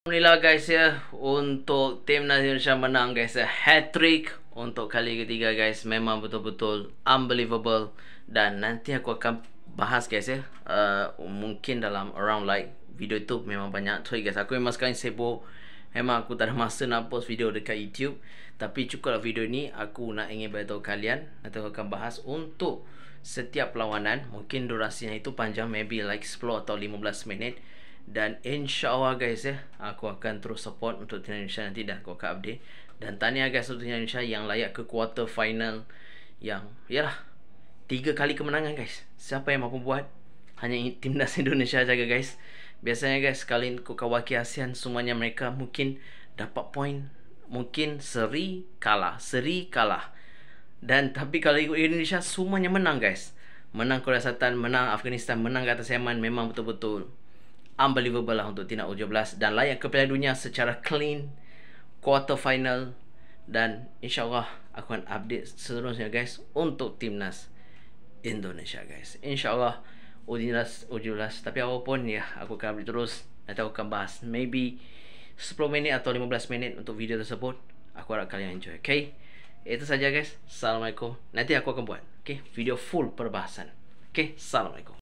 Alhamdulillah guys ya, untuk timnas Indonesia menang guys ya, hat-trick untuk kali ketiga guys. Memang betul-betul unbelievable. Dan nanti aku akan bahas guys ya, mungkin dalam around like video tu memang banyak. Sorry guys, aku memang sekarang sibuk. Memang aku tak ada masa nak post video dekat YouTube. Tapi cukuplah video ni, aku nak ingin beritahu kalian. Nanti aku akan bahas untuk setiap perlawanan. Mungkin durasinya itu panjang, maybe like 10 atau 15 minit. Dan insyaAllah guys ya, aku akan terus support untuk tim Indonesia nanti dan aku akan update. Dan tahniah guys untuk tim Indonesia yang layak ke quarter final. Yang yalah, 3 kali kemenangan guys. Siapa yang mampu buat? Hanya timnas Indonesia saja guys. Biasanya guys, kali kau kawaki ASEAN semuanya mereka mungkin dapat point, mungkin seri kalah. Dan tapi kalau ikut Indonesia semuanya menang guys. Menang Korea Selatan, menang Afghanistan, menang ke atas Yaman. Memang betul-betul unbelievable lah untuk timnas U17 dan layak ke Piala Dunia secara clean quarter final. Dan insyaAllah aku akan update seterusnya guys untuk timnas Indonesia guys. InsyaAllah U17. Tapi apapun ya, aku akan update terus. Nanti aku akan bahas maybe 10 minit atau 15 minit untuk video tersebut. Aku harap kalian enjoy. Okay, itu saja guys. Assalamualaikum. Nanti aku akan buat video full perbahasan. Okay, Assalamualaikum.